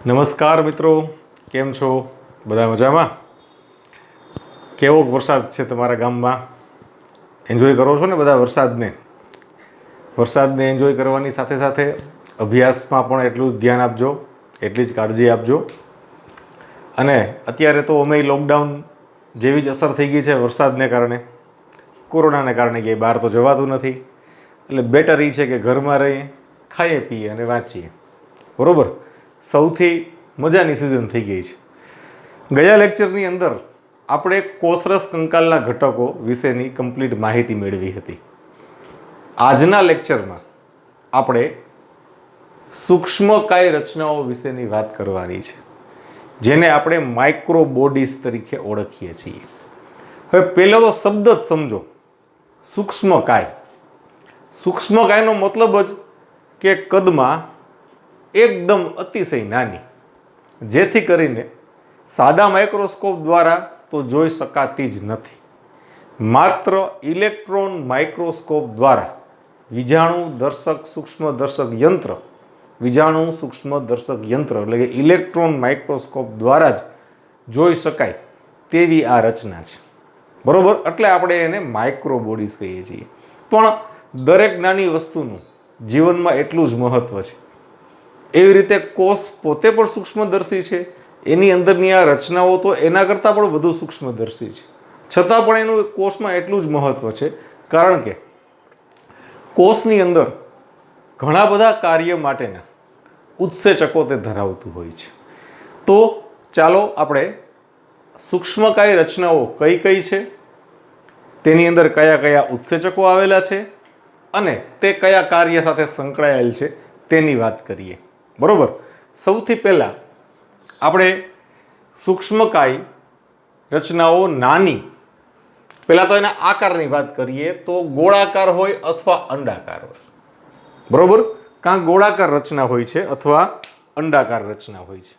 નમસ્કાર મિત્રો, કેમ છો? બધા મજામાં? કેવો વરસાદ છે તમારા ગામમાં? એન્જોય કરો છો ને બધા વરસાદને એન્જોય કરવાની સાથે સાથે અભ્યાસમાં પણ એટલું જ ધ્યાન આપજો, એટલી જ કાળજી આપજો. અને અત્યારે તો અમે લોકડાઉન જેવી જ અસર થઈ ગઈ છે વરસાદને કારણે, કોરોનાને કારણે ક્યાંય બહાર તો જવાતું નથી. એટલે બેટર એ છે કે ઘરમાં રહીએ, ખાઈએ પીએ અને વાંચીએ. બરાબર, સૌથી મજાની સિઝન થઈ ગઈ છે. ગયા લેક્ચરની અંદર આપણે કોષરસ કંકાલના ઘટકો વિશેની કમ્પ્લીટ માહિતી મેળવી હતી. આજના લેક્ચરમાં આપણે સૂક્ષ્મકાય રચનાઓ વિશેની વાત કરવાની છે, જેને આપણે માઇક્રો બોડીઝ તરીકે ઓળખીએ છીએ. હવે પહેલો તો શબ્દ જ સમજો, સૂક્ષ્મકાય. સૂક્ષ્મકાયનો મતલબ જ કે કદમાં એકદમ અતિશય નાની, જેથી કરીને સાદા માઇક્રોસ્કોપ દ્વારા તો જોઈ શકાતી જ નથી. માત્ર ઇલેક્ટ્રોન માઇક્રોસ્કોપ દ્વારા વિજાણુ સૂક્ષ્મ દર્શક યંત્ર એટલે કે ઇલેક્ટ્રોન માઇક્રોસ્કોપ દ્વારા જ જોઈ શકાય તેવી આ રચના છે. બરોબર, એટલે આપણે એને માઇક્રો બોડીઝ કહીએ છીએ. પણ દરેક નાની વસ્તુનું જીવનમાં એટલું જ મહત્વ છે. એવી રીતે કોષ પોતે પણ સૂક્ષ્મદર્શી છે, એની અંદરની આ રચનાઓ તો એના કરતાં પણ વધુ સૂક્ષ્મદર્શી છે. છતાં પણ એનું કોષમાં એટલું જ મહત્વ છે, કારણ કે કોષની અંદર ઘણા બધા કાર્ય માટેના ઉત્સેચકો તે ધરાવતું હોય છે. તો ચાલો આપણે સૂક્ષ્મકાય રચનાઓ કઈ કઈ છે, તેની અંદર કયા કયા ઉત્સેચકો આવેલા છે અને તે કયા કાર્ય સાથે સંકળાયેલ છે તેની વાત કરીએ. બરોબર, સૌથી પહેલાં આપણે સૂક્ષ્મકાય રચનાઓ નાની, પહેલાં તો એના આકારની વાત કરીએ તો ગોળાકાર હોય અથવા અંડાકાર હોય. બરોબર, કાં ગોળાકાર રચના હોય છે અથવા અંડાકાર રચના હોય છે,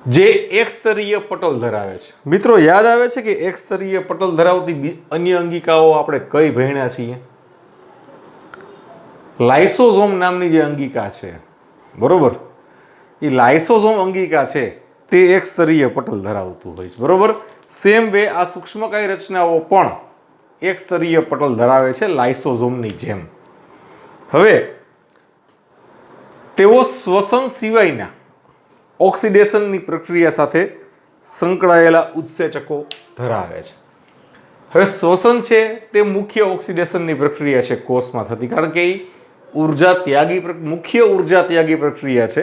જે એક સ્તરીય પટલ ધરાવે છે. મિત્રો યાદ આવે છે કે એક સ્તરીય પટલ ધરાવતી અન્ય અંગિકાઓ આપણે કઈ ભણ્યા છીએ? લાઇસોઝોમ નામની જે અંગિકા છે, બરોબર, એ લાઇસોઝોમ અંગિકા છે તે એક સ્તરીય પટલ ધરાવતું હોય છે. બરોબર, સેમ વે આ સૂક્ષ્મકાય રચનાઓ પણ એક સ્તરીય પટલ ધરાવે છે લાઇસોઝોમની જેમ. હવે તેઓ શ્વસન સિવાયના ઓક્સિડેશનની પ્રક્રિયા સાથે સંકળાયેલા ઉત્સેચકો ધરાવે છે. હવે શ્વસન છે તે મુખ્ય ઓક્સિડેશનની પ્રક્રિયા છે કોષમાં થતી, કારણ કે એ મુખ્ય ઉર્જા ત્યાગી પ્રક્રિયા છે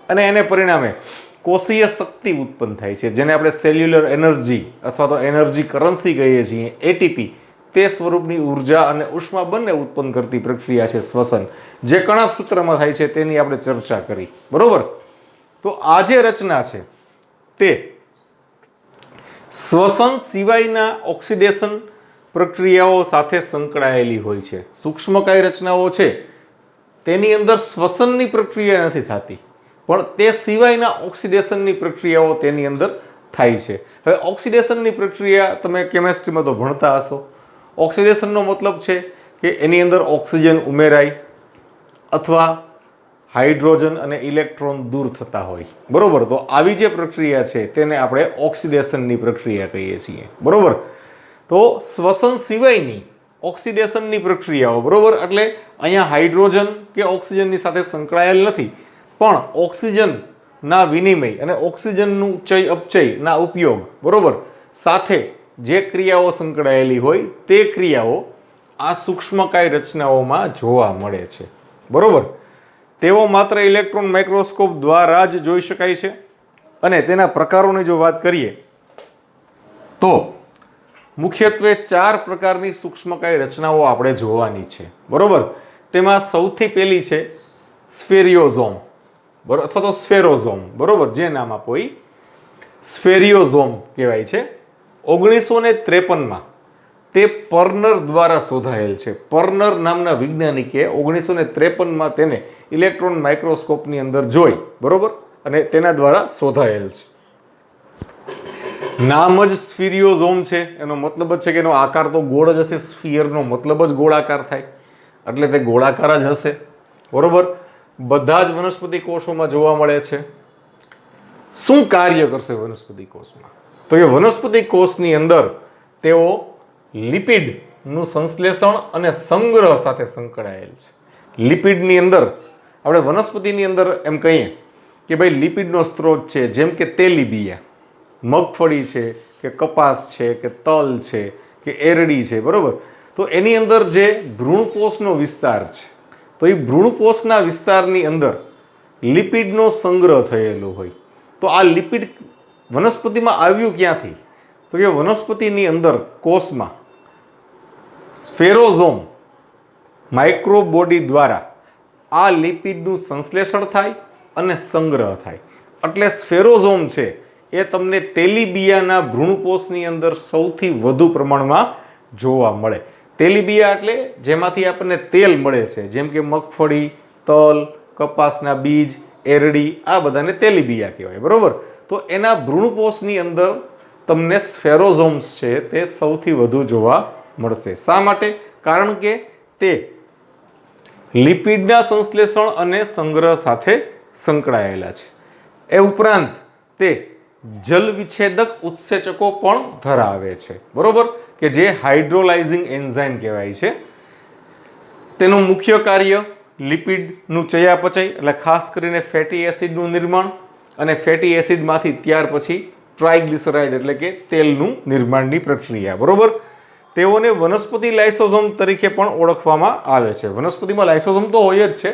અને એને પરિણામે કોષીય શક્તિ ઉત્પન્ન થાય છે, જેને આપણે સેલ્યુલર એનર્જી અથવા તો એનર્જી કરન્સી કહીએ છીએ, એટીપી. તે સ્વરૂપની ઉર્જા અને ઉષ્મા બંને ઉત્પન્ન કરતી પ્રક્રિયા છે શ્વસન, જે કણક સૂત્રમાં થાય છે તેની આપણે ચર્ચા કરી. બરોબર, તો આ જે રચના છે તે શ્વસન સિવાયના ઓક્સિડેશન પ્રક્રિયાઓ સાથે સંકળાયેલી હોય છે. સૂક્ષ્મકાય રચનાઓ છે તેની અંદર શ્વસનની પ્રક્રિયા નથી થતી, પણ તે સિવાયના ઓક્સિડેશનની પ્રક્રિયાઓ તેની અંદર થાય છે. હવે ઓક્સિડેશનની પ્રક્રિયા તમે કેમેસ્ટ્રીમાં તો ભણતા હશો. ઓક્સિડેશનનો મતલબ છે કે એની અંદર ઓક્સિજન ઉમેરાય અથવા હાઇડ્રોજન અને ઇલેક્ટ્રોન દૂર થતા હોય. બરોબર, તો આવી જે પ્રક્રિયા છે તેને આપણે ઓક્સિડેશનની પ્રક્રિયા કહીએ છીએ. બરોબર, તો શ્વસન સિવાયની ઓક્સિડેશનની પ્રક્રિયાઓ, બરોબર, એટલે અહીંયા હાઇડ્રોજન કે ઓક્સિજનની સાથે સંકળાયેલ નથી, પણ ઓક્સિજનના વિનિમય અને ઓક્સિજનનું ચય અપચયના ઉપયોગ, બરોબર, સાથે જે ક્રિયાઓ સંકળાયેલી હોય તે ક્રિયાઓ આ સૂક્ષ્મકાય રચનાઓમાં જોવા મળે છે. બરોબર, તેઓ માત્ર ઇલેક્ટ્રોન માઇક્રોસ્કોપ દ્વારા જ જોઈ શકાય છે. અને તેના પ્રકારોની જો વાત કરીએ તો મુખ્યત્વે 4 પ્રકારની સૂક્ષ્મકાય રચનાઓ આપણે જોવાની છે. બરોબર, તેમાં સૌથી પહેલી છે સ્ફેરિયોઝોમ, બરોબર, અથવા તો સ્ફેરોઝોમ. બરોબર, જે નામ આપો એ સ્ફેરિયોઝોમ કહેવાય છે. 1953માં તે પર્નર દ્વારા શોધાયેલ છે. પર્નર નામના વૈજ્ઞાનિકે 1953માં તેને ઇલેક્ટ્રોન માઇક્રોસ્કોપની અંદર જોઈ, બરોબર, અને તેના દ્વારા શોધાયેલ છે. નામ જ સ્ફેરિયોઝોમ છે, એનો મતલબ જ છે કે એનો આકાર તો ગોળ જ હશે. સ્ફિયરનો મતલબ જ ગોળાકાર થાય, એટલે તે ગોળાકાર જ હશે. બરોબર, બધા જ વનસ્પતિ કોષોમાં જોવા મળે છે. શું કાર્ય કરશે વનસ્પતિ કોષમાં? તો એ વનસ્પતિ કોષની અંદર તેઓ લિપિડનું સંશ્લેષણ અને સંગ્રહ સાથે સંકળાયેલ છે. લિપિડની અંદર આપણે વનસ્પતિની અંદર એમ કહીએ કે ભાઈ લિપિડનો સ્ત્રોત છે, જેમ કે તેલીબિયા, મગફળી છે કે કપાસ છે કે તલ છે કે એરડી છે, બરોબર. તો એની અંદર જે ભ્રૂણકોષનો વિસ્તાર છે, તો એ ભ્રૂણકોષના વિસ્તારની અંદર લિપિડનો સંગ્રહ થયેલો હોય. તો આ લિપિડ વનસ્પતિમાં આવ્યું ક્યાંથી? તો કે વનસ્પતિની અંદર કોષમાં સ્ફેરોઝોમ માઇક્રોબોડી દ્વારા આ લિપિડનું સંશ્લેષણ થાય અને સંગ્રહ થાય. એટલે સ્ફેરોઝોમ છે એ તમને તેલીબિયાના ભ્રૂણકોષની અંદર સૌથી વધુ પ્રમાણમાં જોવા મળે. તેલીબિયા એટલે જેમાંથી આપણને તેલ મળે છે, જેમ કે મગફળી, તલ, કપાસના બીજ, એરડી, આ બધાને તેલીબિયા કહેવાય, બરોબર. તો એના ભ્રૂણકોષની અંદર તમને સ્ફેરોઝોમ્સ છે તે સૌથી વધુ જોવા મળશે. શા માટે? કારણ કે તે લિપિડના સંશ્લેષણ અને સંગ્રહ સાથે સંકળાયેલા છે. એ ઉપરાંત તે જલ વિચ્છેદક ઉત્સેચકો પણ ધરાવે છે, બરોબર, કે જે હાઇડ્રોલાઇઝિંગ એન્ઝાઇમ કહેવાય છે. તેનું મુખ્ય કાર્ય લિપિડનું ચયાપચય, એટલે ખાસ કરીને ફેટી એસિડનું નિર્માણ અને ફેટી એસિડમાંથી ત્યાર પછી ટ્રાઇગ્લિસરાઇડ એટલે કે તેલનું નિર્માણની પ્રક્રિયા, બરોબર. તેઓને વનસ્પતિ લાઇસોઝોમ તરીકે પણ ઓળખવામાં આવે છે. વનસ્પતિમાં લાઇસોઝોમ તો હોય જ છે,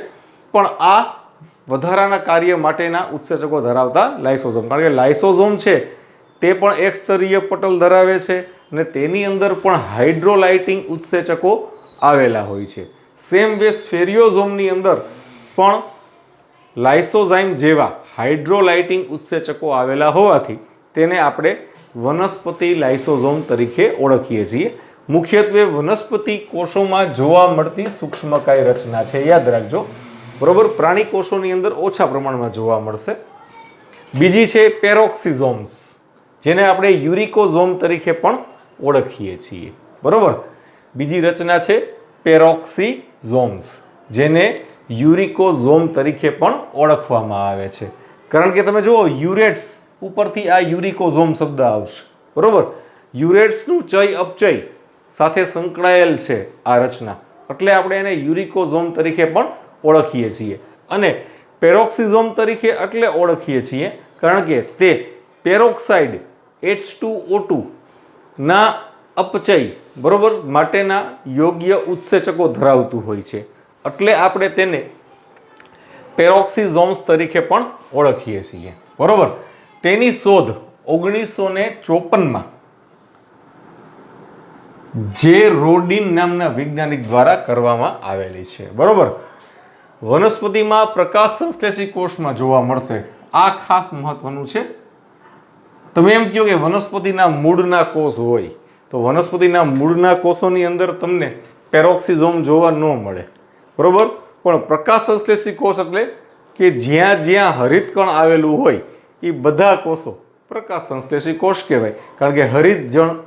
પણ આ વધારાના કાર્ય માટેના ઉત્સેચકો ધરાવતા લાઇસોઝોમ, કારણ કે લાઇસોઝોમ છે તે પણ એક સ્તરીય પટલ ધરાવે છે અને તેની અંદર પણ હાઇડ્રોલાઇટિંગ ઉત્સેચકો આવેલા હોય છે. સેમ વે સ્ફેરિયોઝોમની અંદર પણ લાઇસોઝાઇમ જેવા હાઇડ્રોલાઇટિંગ ઉત્સેચકો આવેલા હોવાથી તેને આપણે વનસ્પતિ લાઇસોઝોમ તરીકે ઓળખીએ છીએ. મુખ્યત્વે વનસ્પતિ કોષોમાં જોવા મળતી સૂક્ષ્મકાય રચના છે, યાદ રાખજો, બરોબર. પ્રાણી કોષોની અંદર ઓછા પ્રમાણમાં જોવા મળશે. બીજી છે પેરોક્સિઝોમ્સ, જેને આપણે યુરિકોઝોમ તરીકે પણ ઓળખીએ છીએ, બરોબર. બીજી રચના છે પેરોક્સિઝોમ્સ, જેને યુરિકોઝોમ તરીકે પણ ઓળખવામાં આવે છે. કારણ કે તમે જુઓ યુરેટ્સ ઉપરથી આ યુરિકોઝોમ શબ્દ આવશે, બરોબર. યુરેટ્સનું ચય અપચય સાથે સંકળાયેલ છે આ રચના, એટલે આપણે એને યુરિકોઝોમ તરીકે પણ ઓળખીએ છીએ. અને પેરોક્સિઝોમ તરીકે એટલે ઓળખીએ છીએ કારણ કે તે પેરોક્સાઇડ H2O2 ના અપચય, બરોબર, માટેના યોગ્ય ઉત્સેચકો ધરાવતું હોય છે. એટલે આપણે તેને પેરોક્સિઝોમ્સ તરીકે પણ ઓળખીએ છીએ, બરોબર. તેની શોધ 1954માં જે રોડિન નામના વૈજ્ઞાનિક દ્વારા કરવામાં આવેલી છે, બરોબર. વનસ્પતિમાં પ્રકાશ સંશ્લેષી કોષમાં જોવા મળશે. આ ખાસ મહત્વનું છે. તમે એમ કહો કે વનસ્પતિના મૂળના કોષ હોય, તો વનસ્પતિના મૂળના કોષોની અંદર તમને પેરોક્સિઝોમ જોવા ન મળે, બરોબર. પણ પ્રકાશ સંશ્લેષી કોષ એટલે કે જ્યાં જ્યાં હરિતકણ આવેલું હોય એ બધા કોષો પ્રકાશ સંશ્લેષી કોષ કહેવાય. કારણ કે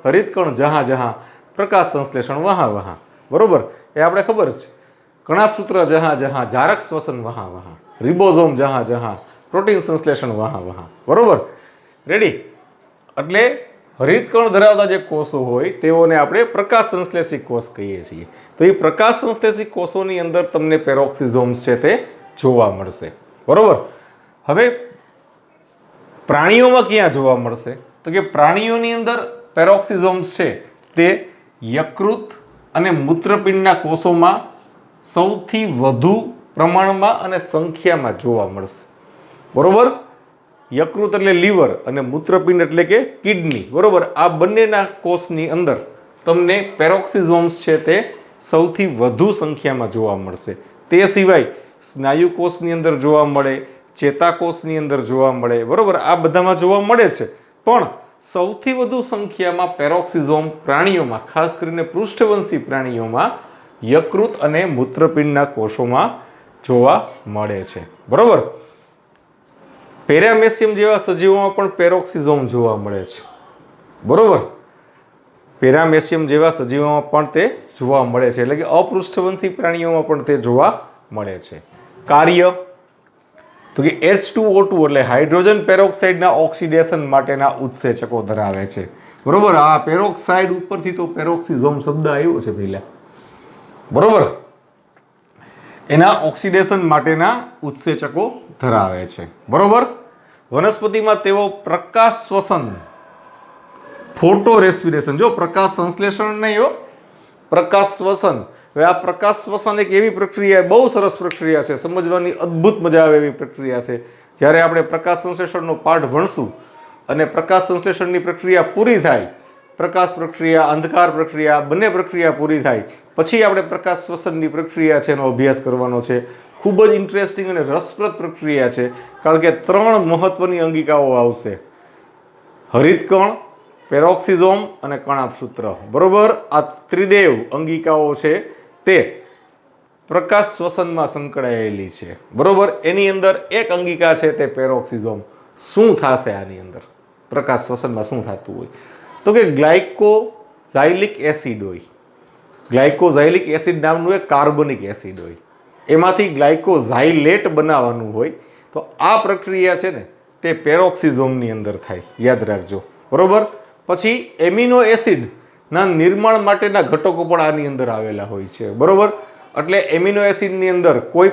હરિતકણ જહાં જહાં પ્રકાશ સંશ્લેષણ વહાં વહાં, બરોબર. એ આપણે ખબર છે. કણાભસૂત્ર જહાં જહાં જારક શ્વસન વહાં વહાં, રિબોઝોમ જહાં જહાં પ્રોટીન સંશ્લેષણ વહાં વહાં, બરોબર. રેડી. એટલે હરિતકણ ધરાવતા જે કોષો હોય તેઓને આપણે પ્રકાશ સંશ્લેષી કોષ કહીએ છીએ. તો એ પ્રકાશ સંશ્લેષી કોષોની અંદર તમને પેરોક્સિઝોમ્સ છે તે જોવા મળશે, બરોબર. હવે પ્રાણીઓમાં ક્યાં જોવા મળશે? તો કે પ્રાણીઓની અંદર પેરોક્સિઝોમ્સ છે તે યકૃત અને મૂત્રપિંડના કોષોમાં સૌથી વધુ પ્રમાણમાં અને સંખ્યામાં જોવા મળશે, બરોબર. યકૃત એટલે લીવર અને મૂત્રપિંડ એટલે કે કિડની, બરોબર. આ બંનેના કોષની અંદર તમને પેરોક્સિઝોમ્સ છે તે સૌથી વધુ સંખ્યામાં જોવા મળશે. તે સિવાય સ્નાયુ કોષની અંદર જોવા મળે, ચેતાકોષની અંદર જોવા મળે, બરોબર. આ બધામાં જોવા મળે છે. પણ સૌથી વધુ સંખ્યામાં પેરોક્સિઝોમ પ્રાણીઓમાં, ખાસ કરીને પૃષ્ઠવંશી પ્રાણીઓમાં યકૃત અને મૂત્રપિંડના કોષોમાં જોવા મળે છે, બરોબર. પેરામેસિયમ જેવા સજીવોમાં પણ પેરોક્સિઝોમ જોવા મળે છે, બરોબર. પેરામેસિયમ જેવા સજીવોમાં પણ તે જોવા મળે છે, એટલે કે અપૃષ્ઠવંશી પ્રાણીઓમાં પણ તે જોવા મળે છે. કાર્ય તો કે H2O2 એટલે હાઇડ્રોજન પેરોક્સાઇડના ઓક્સિડેશન માટેના ઉત્સેચકો ધરાવે છે. બરોબર. આ પેરોક્સાઇડ ઉપરથી તો પેરોક્સિઝોમ શબ્દ આવ્યો છે પહેલા. બરોબર. એના ઓક્સિડેશન માટેના ઉત્સેચકો ધરાવે છે. બરોબર. વનસ્પતિમાં તેઓ પ્રકાશ શ્વસન, ફોટો રેસ્પિરેશન, જો પ્રકાશ સંશ્લેષણ નહીં હો, પ્રકાશ શ્વસન. હવે આ પ્રકાશ શ્વસન એક એવી પ્રક્રિયા, બહુ સરસ પ્રક્રિયા છે, સમજવાની અદ્ભુત મજા આવે એવી પ્રક્રિયા છે. જ્યારે આપણે પ્રકાશ સંશ્લેષણનો પાઠ ભણશું અને પ્રકાશ સંશ્લેષણની પ્રક્રિયા પૂરી થાય, પ્રકાશ પ્રક્રિયા, અંધકાર પ્રક્રિયા, બંને પ્રક્રિયા પૂરી થાય પછી આપણે પ્રકાશ શ્વસનની પ્રક્રિયા છે એનો અભ્યાસ કરવાનો છે. ખૂબ જ ઇન્ટરેસ્ટિંગ અને રસપ્રદ પ્રક્રિયા છે, કારણ કે 3 મહત્વની અંગિકાઓ આવશે: હરિતકણ, પેરોક્સિઝોમ અને કણાભસૂત્ર. બરોબર. આ ત્રિદેવ અંગિકાઓ છે તે પ્રકાશ શ્વસનમાં સંકળાયેલી છે. બરોબર. એની અંદર એક અંગિકા છે તે પેરોક્સિઝોમ. શું થશે આની અંદર? પ્રકાશ શ્વસનમાં શું થતું હોય? તો કે ગ્લાયકોઝાઇલિક એસિડ હોય. ગ્લાયકોઝાઇલિક એસિડ નામનું એક કાર્બનિક એસિડ હોય, એમાંથી ગ્લાયકોઝાઇલેટ બનાવવાનું હોય. તો આ પ્રક્રિયા છે ને તે પેરોક્સિઝોમની અંદર થાય, યાદ રાખજો. બરોબર. પછી એમિનો એસિડના નિર્માણ માટેના ઘટકો પણ આની અંદર આવેલા હોય છે. બરોબર. એટલે એમિનો એસિડની અંદર કોઈ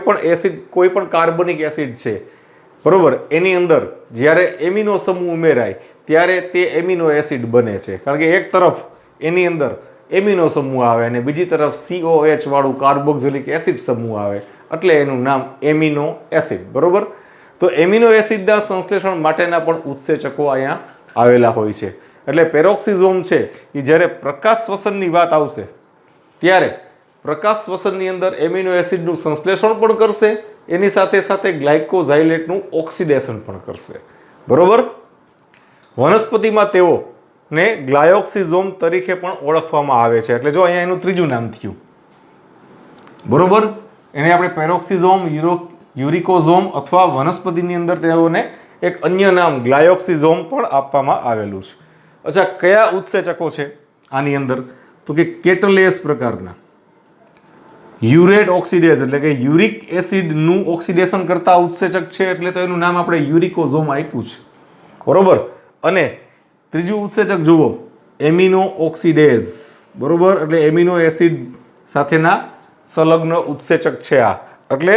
પણ કાર્બનિક એસિડ છે, બરોબર, એની અંદર જ્યારે એમિનો સમૂહ ઉમેરાય ત્યારે તે એમિનો એસિડ બને છે. કારણ કે એક તરફ એની અંદર એમિનો સમૂહ આવે અને બીજી તરફ COH વાળું કાર્બોક્સિલિક એસિડ સમૂહ આવે, એટલે એનું નામ એમિનો એસિડ. બરોબર. તો એમિનો એસિડના સંશ્લેષણ માટેના પણ ઉત્સેચકો અહીંયા આવેલા હોય છે. એટલે પેરોક્સિઝોમ છે એ જ્યારે પ્રકાશ શ્વસનની વાત આવશે ત્યારે પ્રકાશ શ્વસનની અંદર એમિનો એસિડનું સંશ્લેષણ પણ કરશે, એની સાથે સાથે ગ્લાયકોઝાઇલેટનું ઓક્સિડેશન પણ કરશે. બરોબર. વનસ્પતિમાં તેઓને ગ્લાયોક્સિઝોમ તરીકે પણ ઓળખવામાં આવે છે. એટલે જો અહીંયા એનું ત્રીજું નામ થયું. બરોબર. એને આપણે પેરોક્સિઝોમ, યુરિકોઝોમ અથવા વનસ્પતિની અંદર તેઓને એક અન્ય નામ ગ્લાયોક્સિઝોમ પણ આપવામાં આવેલું છે. અચ્છા, કયા ઉત્સેચકો છે આની અંદર? તો કે કેટલેસ પ્રકારના યુરેટ ઓક્સિડેઝ એટલે કે યુરિક એસિડનું ઓક્સિડેશન કરતા ઉત્સેચક છે, એટલે તો એનું નામ આપણે યુરિકોઝોમ આપ્યું છે. બરોબર. અને ત્રીજું ઉત્સેચક જુઓ, એમિનો ઓક્સિડેઝ. બરોબર. એટલે એમિનો એસિડ સાથેના સંલગ્ન ઉત્સેચક છે આ. એટલે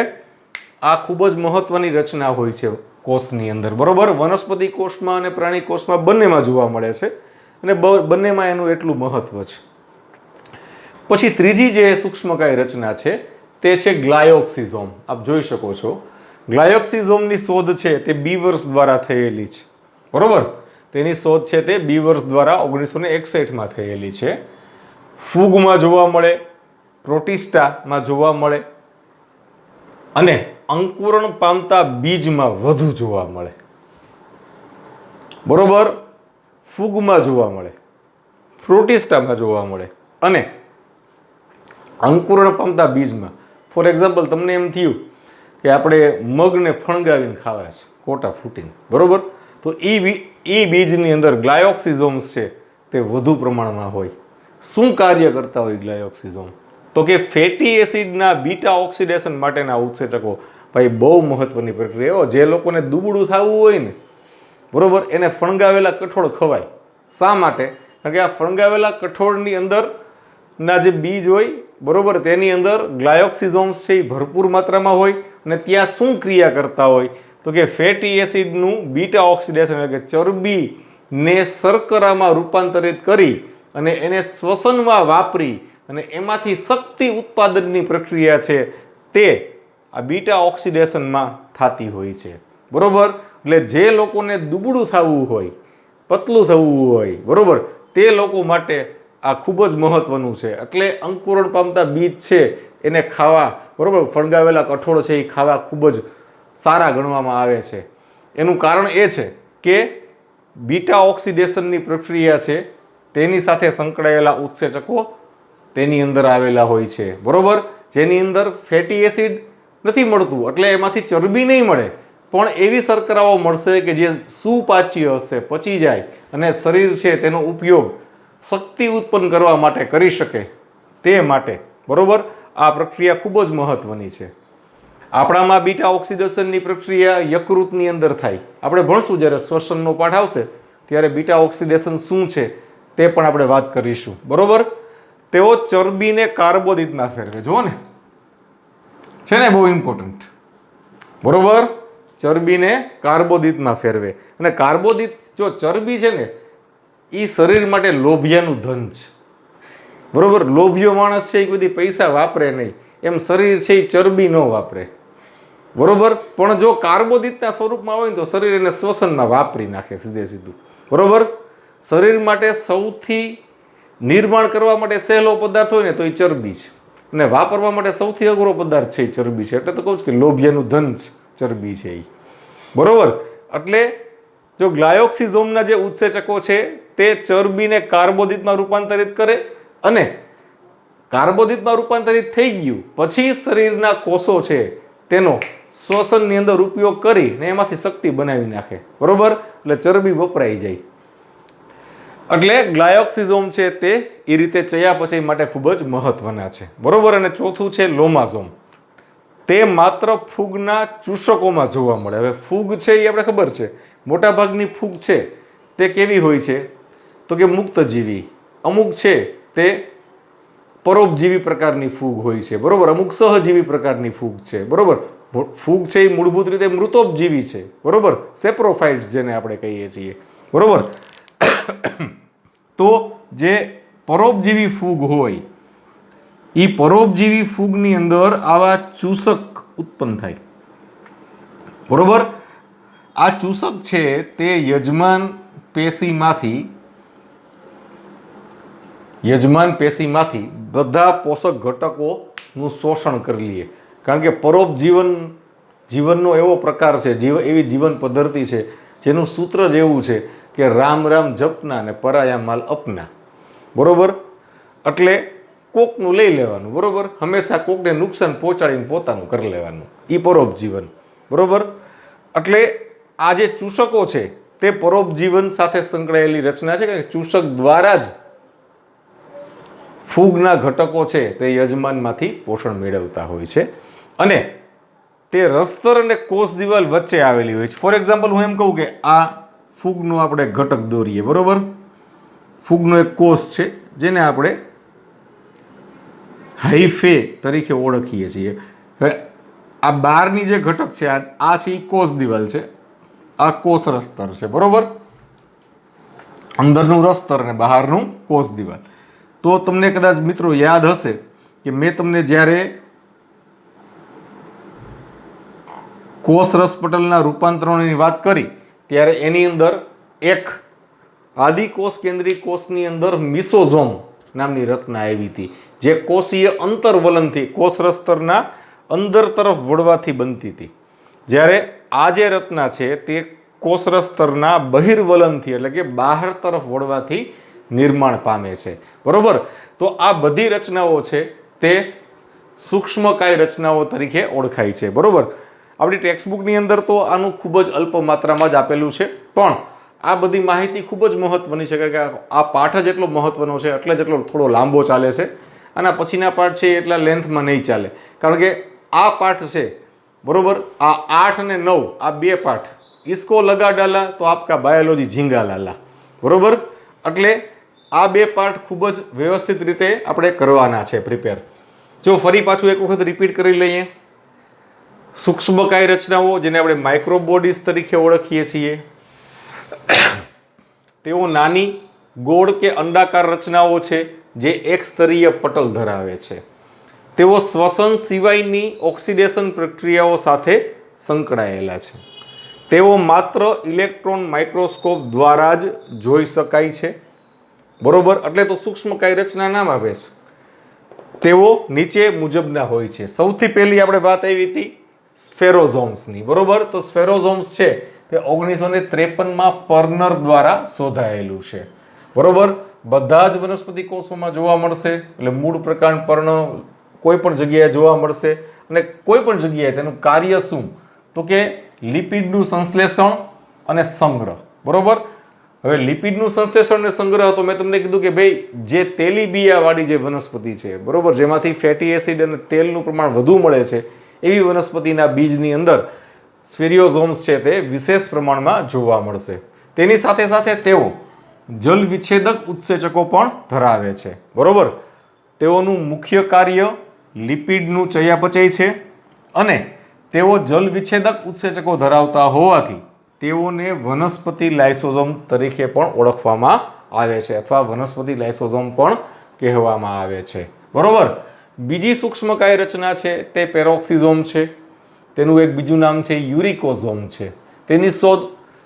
આ ખૂબ જ મહત્વની રચના હોય છે કોષની અંદર. બરોબર. વનસ્પતિ કોષમાં અને પ્રાણી કોષમાં બંનેમાં જોવા મળે છે અને બંનેમાં એનું એટલું મહત્વ છે. પછી ત્રીજી જે સૂક્ષ્મકાય રચના છે તે છે ગ્લાયોક્સિઝોમ. આપ જોઈ શકો છો ગ્લાયોક્સિઝોમની શોધ છે તે બીવર્સ દ્વારા થયેલી છે. બરોબર. તેની શોધ છે તે બીવર્સ દ્વારા 1961માં થયેલી છે. ફૂગમાં જોવા મળે, પ્રોટિસ્ટામાં જોવા મળે અને અંકુરણ પામતા બીજમાં વધુ જોવા મળે. બરોબર. ફૂગમાં જોવા મળે, પ્રોટિસ્ટામાં જોવા મળે અને અંકુરણ પામતા બીજમાં. ફોર એક્ઝામ્પલ, તમને એમ થયું કે આપણે મગને ફણગાવીને ખાવા છે, કોટા ફૂટીને. બરોબર. તો એ બીજની અંદર ગ્લાયોક્સિઝોમ્સ છે તે વધુ પ્રમાણમાં હોય. શું કાર્ય કરતા હોય ગ્લાયોક્સિઝોમ? તો કે ફેટી એસિડના બીટા ઓક્સિડેશન માટેના ઉત્સેચકો. ભાઈ બહુ મહત્વની પ્રક્રિયા. જે લોકોને દુબળું થવું હોય ને, બરોબર, એને ફણગાવેલા કઠોળ ખવાય. શા માટે? કારણ કે આ ફણગાવેલા કઠોળની અંદર ના જે બીજ હોય, બરોબર, તેની અંદર ગ્લાયોક્સિઝોમ્સ છે એ ભરપૂર માત્રામાં હોય અને ત્યાં શું ક્રિયા કરતા હોય? તો કે ફેટી એસિડનું બીટા ઓક્સિડેશન એટલે કે ચરબીને શર્કરામાં રૂપાંતરિત કરી અને એને શ્વસનમાં વાપરી અને એમાંથી શક્તિ ઉત્પાદનની પ્રક્રિયા છે તે આ બીટા ઓક્સિડેશનમાં થતી હોય છે. બરોબર. એટલે જે લોકોને દુબળું થવું હોય, પતલું થવું હોય, બરોબર, તે લોકો માટે આ ખૂબ જ મહત્વનું છે. એટલે અંકુરણ પામતા બીજ છે એને ખાવા, બરોબર, ફણગાવેલા કઠોળ છે એ ખાવા ખૂબ જ સારા ગણવામાં આવે છે. એનું કારણ એ છે કે બીટા ઓક્સિડેશનની પ્રક્રિયા છે તેની સાથે સંકળાયેલા ઉત્સેચકો તેની અંદર આવેલા હોય છે. બરોબર. જેની અંદર ફેટી એસિડ નથી મળતું એટલે એમાંથી ચરબી નહીં મળે, પણ એવી શર્કરાઓ મળશે કે જે સુપાચ્ય હશે, પચી જાય અને શરીર છે તેનો ઉપયોગ શક્તિ ઉત્પન્ન કરવા માટે કરી શકે તે માટે. બરોબર. આ પ્રક્રિયા ખૂબ જ મહત્વની છે. આપણામાં બીટા ઓક્સિડેશનની પ્રક્રિયા યકૃતની અંદર થાય. આપણે ભણશું જ્યારે શ્વસનનો પાઠ આવશે ત્યારે બીટા ઓક્સિડેશન શું છે તે પણ આપણે વાત કરીશું. બરોબર. તેઓ ચરબીને કાર્બોદિતમાં ફેરવે. જુઓ ને, છે ને બહુ ઇમ્પોર્ટન્ટ. બરોબર, ચરબીને કાર્બોદિતમાં ફેરવે. અને કાર્બોદિત, જો ચરબી છે ને એ શરીર માટે લોભિયાનું ધન છે. બરોબર, લોભિયો માણસ છે એ બધી પૈસા વાપરે નહીં, એમ શરીર છે એ ચરબી ન વાપરે. બરોબર, પણ જો કાર્બોદિતના સ્વરૂપમાં હોય ને તો શરીર એને શ્વસનમાં વાપરી નાખે સીધે સીધું. બરોબર, શરીર માટે સૌથી નિર્માણ કરવા માટે સહેલો પદાર્થ હોય ને તો એ ચરબી છે, અને વાપરવા માટે સૌથી અઘરો પદાર્થ છે એ ચરબી છે. એટલે તો કહું છું કે લોભિયાનું ધન છે ચરબી છે એ. બરોબર, એટલે જો ગ્લાયોક્સિઝોમના જે ઉત્સેચકો છે તે ચરબીને કાર્બોદિતમાં રૂપાંતરિત કરે, અને કાર્બોદિતમાં રૂપાંતરિત થઈ ગયું પછી શરીરના કોષો છે તેનો શ્વસનની અંદર ઉપયોગ કરીને એમાંથી શક્તિ બનાવી નાખે. બરોબર, એટલે ચરબી વપરાઈ જાય. એટલે ગ્લાયોક્સિઝોમ છે તે એ રીતે ચયાપચય માટે ખૂબ જ મહત્વના છે. બરોબર. અને ચોથું છે લોમાઝોમ. તે માત્ર ફૂગના ચૂષકોમાં જોવા મળે. હવે ફૂગ છે એ આપણે ખબર છે, મોટાભાગની ફૂગ છે તે કેવી હોય છે તો કે મુક્તજીવી. અમુક છે તે પરોપજીવી પ્રકારની ફૂગ હોય છે. બરોબર, અમુક સહજીવી પ્રકારની ફૂગ છે. બરોબર, ફૂગ છે એ મૂળભૂત રીતે મૃતોપજીવી છે. બરોબર, સેપ્રોફાઇટ્સ જેને આપણે કહીએ છીએ. બરોબર, તો જે પરોપજીવી ફૂગ હોય એ પરોપજીવી ફૂગની અંદર આવા ચૂસક ઉત્પન્ન થાય. બરોબર, આ ચૂસક છે તે યજમાન પેશીમાંથી બધા પોષક ઘટકોનું શોષણ કરી લે. કારણ કે જીવનનો એવો પ્રકાર છે, એવી જીવન પદ્ધતિ છે જેનું સૂત્ર જ એવું છે કે રામ રામ જપના ને પરાયા માલ અપના. બરોબર, એટલે કોકનું લઈ લેવાનું. બરોબર, હંમેશા કોકને નુકસાન પહોંચાડીને પોતાનું કરી લેવાનું, એ પરોપજીવન. બરોબર, એટલે આ જે ચૂષકો છે તે પરોપજીવન સાથે સંકળાયેલી રચના છે કે ચૂષક દ્વારા જ ફૂગના ઘટકો છે તે યજમાનમાંથી પોષણ મેળવતા હોય છે, અને તે રસ્તર અને કોષ દિવાલ વચ્ચે આવેલી હોય છે. ફોર એક્ઝામ્પલ હું એમ કહું કે આ ફૂગનો આપણે ઘટક દોરીએ. બરોબર, ફૂગનો એક કોષ છે જેને આપણે હાઇફે તરીકે ઓળખીએ છીએ. હવે આ બહારની જે ઘટક છે આ છે એ કોષ દિવાલ છે, આ કોષ રસ્તર છે. બરોબર, અંદરનું રસ્તર અને બહારનું કોષ દિવાલ. તો તમને કદાચ મિત્રો યાદ હશે કે મેં તમને જ્યારે કોષ રસપટલના રૂપાંતરણની વાત કરી ત્યારે એની અંદર એક આદિકોષ કેન્દ્રીય કોષની અંદર મિસોઝોમ નામની રચના આવી હતી, જે કોષીય અંતરવલનથી કોષ રસ્તરના અંદર તરફ વળવાથી બનતી હતી. જ્યારે આ જે રચના છે તે કોષ રસ્તરના બહિર્વલનથી એટલે કે બહાર તરફ વળવાથી નિર્માણ પામે છે. બરોબર, તો આ બધી રચનાઓ છે તે સૂક્ષ્મકાય રચનાઓ તરીકે ઓળખાય છે. બરોબર, આપણી ટેક્સ્ટબુકની અંદર તો આનું ખૂબ જ અલ્પ માત્રામાં જ આપેલું છે, પણ આ બધી માહિતી ખૂબ જ મહત્વની છે કે આ પાઠ જ એટલો મહત્વનો છે, એટલે જ એટલો થોડો લાંબો ચાલે છે. આના પછીના પાઠ છે એટલા લેન્થમાં નહીં ચાલે, કારણ કે આ પાઠ છે બરોબર, આ 8 અને 9 આ બે પાઠ ઇસકો લગા ડાલા તો આપકા બાયોલોજી ઝીંગા લાલા. બરોબર, એટલે આ બે પાઠ ખૂબ જ વ્યવસ્થિત રીતે આપણે કરવાના છે પ્રિપેર. જો ફરી પાછું એક વખત રિપીટ કરી લઈએ. સૂક્ષ્મકાય રચનાઓ જેને આપણે માઇક્રોબોડીઝ તરીકે ઓળખીએ છીએ, તેઓ નાની ગોળ કે અંડાકાર રચનાઓ છે જે એક સ્તરીય પટલ ધરાવે છે. તેઓ શ્વસન સિવાયની ઓક્સિડેશન પ્રક્રિયાઓ સાથે સંકળાયેલા છે. તેઓ માત્ર ઇલેક્ટ્રોન માઇક્રોસ્કોપ દ્વારા જ જોઈ શકાય છે. બરોબર, એટલે તો સૂક્ષ્મકાય રચના નામ આપે છે. તેઓ નીચે મુજબના હોય છે. સૌથી પહેલી આપણે વાત આવી હતી સ્ફેરોઝોમ્સની. બરોબર, તો સ્ફેરોઝોમ્સ છે તે 1953માં પર્નર દ્વારા શોધાયેલું છે. બરોબર, બધા જ વનસ્પતિ કોષોમાં જોવા મળશે, એટલે મૂળ પ્રકાંડ પર્ણ કોઈ પણ જગ્યાએ જોવા મળશે, અને કોઈ પણ જગ્યાએ તેનું કાર્ય શું તો કે લિપિડનું સંશ્લેષણ અને સંગ્રહ. બરોબર, હવે લિપિડનું સંશ્લેષણ અને સંગ્રહ તો મેં તમને કીધું કે ભાઈ જે તેલીબિયા વાળી જે વનસ્પતિ છે, બરોબર, જેમાંથી ફેટી એસિડ અને તેલનું પ્રમાણ વધુ મળે છે એવી વનસ્પતિના બીજની અંદર સ્ફેરિયોઝોમ્સ છે તે વિશેષ પ્રમાણમાં જોવા મળશે. તેની સાથે સાથે તેઓ જલ વિચ્છેદક ઉત્સેચકો પણ ધરાવે છે. બરોબર, તેઓનું મુખ્ય કાર્ય લિપિડનું ચયાપચય છે અને તેઓ જલ વિચ્છેદક ઉત્સેચકો ધરાવતા હોવાથી તેઓને વનસ્પતિ લાઇસોઝોમ તરીકે પણ ઓળખવામાં આવે છે અથવા વનસ્પતિ લાઇસોઝોમ પણ કહેવામાં આવે છે. બરોબર, બીજી સૂક્ષ્મકાય રચના છે તે પેરોક્સિઝોમ છે. તેનું એક બીજું નામ છે યુરિકોઝોમ છે. તેની શોધ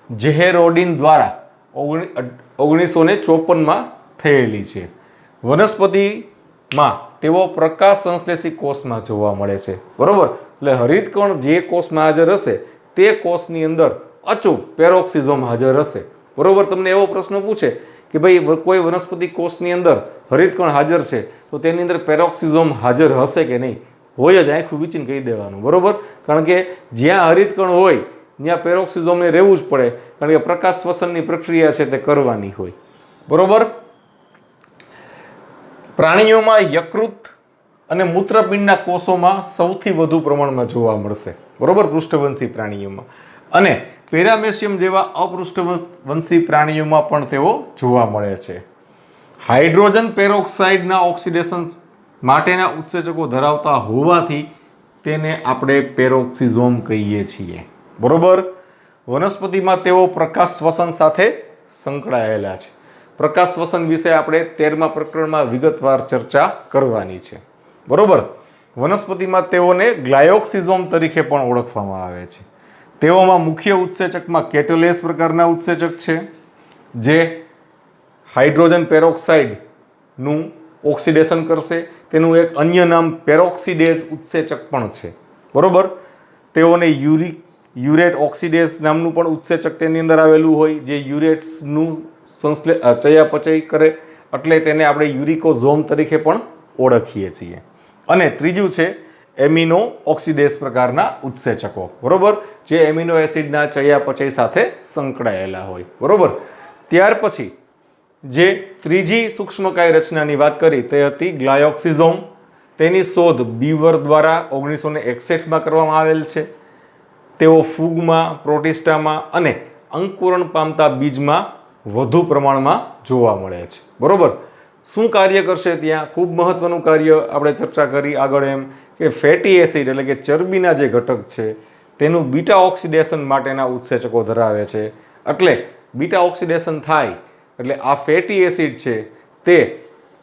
ઝેહેરોડિન દ્વારા 1954માં થયેલી છે. વનસ્પતિમાં તેઓ પ્રકાશ સંશ્લેષી કોષમાં જોવા મળે છે. બરોબર, એટલે હરિતકણ જે કોષમાં હાજર હશે તે કોષની અંદર અચૂક પેરોક્સિઝોમ હાજર હશે. બરોબર, તમને એવો પ્રશ્ન પૂછે કે ભાઈ કોઈ વનસ્પતિ કોષની અંદર હરિતકણ હાજર છે તો તેની અંદર પેરોક્સિઝોમ હાજર હશે કે નહીં, હોય જ, આખું વિચીને કહી દેવાનું. બરોબર, કારણ કે જ્યાં હરિતકણ હોય ત્યાં પેરોક્સિઝોમને રહેવું જ પડે, કારણ કે પ્રકાશ શ્વસનની પ્રક્રિયા છે તે કરવાની હોય. બરોબર, પ્રાણીઓમાં યકૃત અને મૂત્રપિંડના કોષોમાં સૌથી વધુ પ્રમાણમાં જોવા મળશે. બરોબર, પૃષ્ઠવંશી પ્રાણીઓમાં, અને પેરામેશિયમ જેવા અપૃષ્ઠવંશી પ્રાણીઓમાં પણ તેઓ જોવા મળે છે. હાઇડ્રોજન પેરોક્સાઇડના ઓક્સિડેશન માટેના ઉત્સેચકો ધરાવતા હોવાથી તેને આપણે પેરોક્સિઝોમ કહીએ છીએ. બરોબર, વનસ્પતિમાં તેઓ પ્રકાશ શ્વસન સાથે સંકળાયેલા છે. પ્રકાશ શ્વસન વિશે આપણે 13મા પ્રકરણમાં વિગતવાર ચર્ચા કરવાની છે. બરોબર, વનસ્પતિમાં તેઓને ગ્લાયોક્સિઝોમ તરીકે પણ ઓળખવામાં આવે છે. તેઓમાં મુખ્ય ઉત્સેચકમાં કેટલેસ પ્રકારના ઉત્સેચક છે જે હાઇડ્રોજન પેરોક્સાઇડનું ઓક્સિડેશન કરશે. તેનું એક અન્ય નામ પેરોક્સિડેઝ ઉત્સેચક પણ છે. બરોબર, તેઓને યુરેટ ઓક્સિડેઝ નામનું પણ ઉત્સેચક તેની અંદર આવેલું હોય જે યુરેટ્સનું ચયાપચય કરે, એટલે તેને આપણે યુરિકોઝોમ તરીકે પણ ઓળખીએ છીએ. અને ત્રીજું છે એમિનો ઓક્સિડેઝ પ્રકારના ઉત્સેચકો. બરોબર, જે એમિનો એસિડના ચયાપચય સાથે સંકળાયેલા હોય. બરોબર, ત્યાર પછી જે ત્રીજી સૂક્ષ્મકાય રચનાની વાત કરી તે હતી ગ્લાયોક્સિઝોમ. તેની શોધ બીવર દ્વારા 1961માં કરવામાં આવેલ છે. તેઓ ફૂગમાં, પ્રોટિસ્ટામાં અને અંકુરણ પામતા બીજમાં વધુ પ્રમાણમાં જોવા મળે છે. બરોબર, શું કાર્ય કરશે ત્યાં? ખૂબ મહત્વનું કાર્ય આપણે ચર્ચા કરી આગળ એમ કે ફેટી એસિડ એટલે કે ચરબીના જે ઘટક છે તેનું બીટા ઓક્સિડેશન માટેના ઉત્સેચકો ધરાવે છે. એટલે બીટા ઓક્સિડેશન થાય એટલે આ ફેટી એસિડ છે તે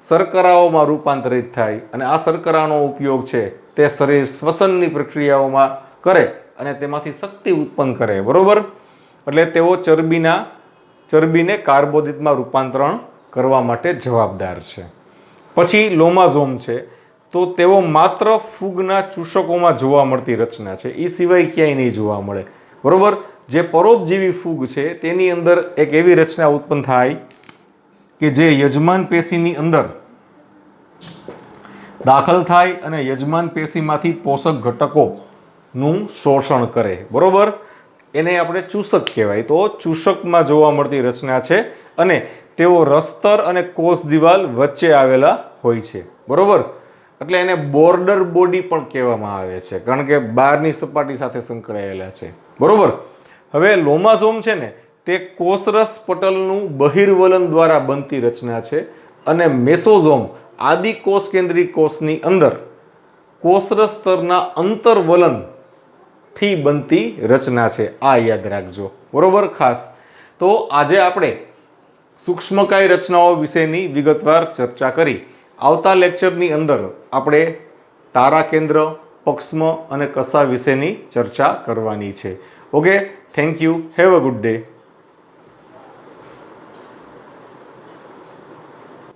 શર્કરાઓમાં રૂપાંતરિત થાય અને આ શર્કરાનો ઉપયોગ છે તે શરીર શ્વસનની પ્રક્રિયાઓમાં કરે અને તેમાંથી શક્તિ ઉત્પન્ન કરે. બરોબર, એટલે તેઓ ચરબીને કાર્બોદિતમાં રૂપાંતરણ કરવા માટે જવાબદાર છે. પછી લોમાઝોમ છે, તો તેઓ માત્ર ફૂગના ચૂષકોમાં જોવા મળતી રચના છે, એ સિવાય ક્યાંય નહીં જોવા મળે. બરોબર, જે પરોપજીવી ફૂગ છે તેની અંદર એક એવી રચના ઉત્પન્ન થાય કે જે યજમાન પેશીની અંદર દાખલ થાય અને યજમાન પેશીમાંથી પોષક ઘટકોનું શોષણ કરે. બરોબર, એને આપણે ચૂષક કહેવાય. તો ચૂષકમાં જોવા મળતી રચના છે અને તેઓ રસ્તર અને કોષ દિવાલ વચ્ચે આવેલા હોય છે. બરોબર, એટલે એને બોર્ડર બોડી પણ કહેવામાં આવે છે કારણ કે બહારની સપાટી સાથે સંકળાયેલા છે. બરોબર, હવે લોમાઝોમ છે ને તે કોષરસ પટલનું બહિર્વલન દ્વારા બનતી રચના છે અને મેસોઝોમ આદિ કોષ કેન્દ્રી કોષની અંદર કોષરસ સ્તરના અંતર્વલનથી બનતી રચના છે. આ યાદ રાખજો. બરોબર, ખાસ. તો આજે આપણે સૂક્ષ્મકાય રચનાઓ વિશેની વિગતવાર ચર્ચા કરી. આવતા લેક્ચરની અંદર આપણે તારા કેન્દ્ર, પક્ષમ અને કસા વિશેની ચર્ચા કરવાની છે. Okay, thank you. Have a good day.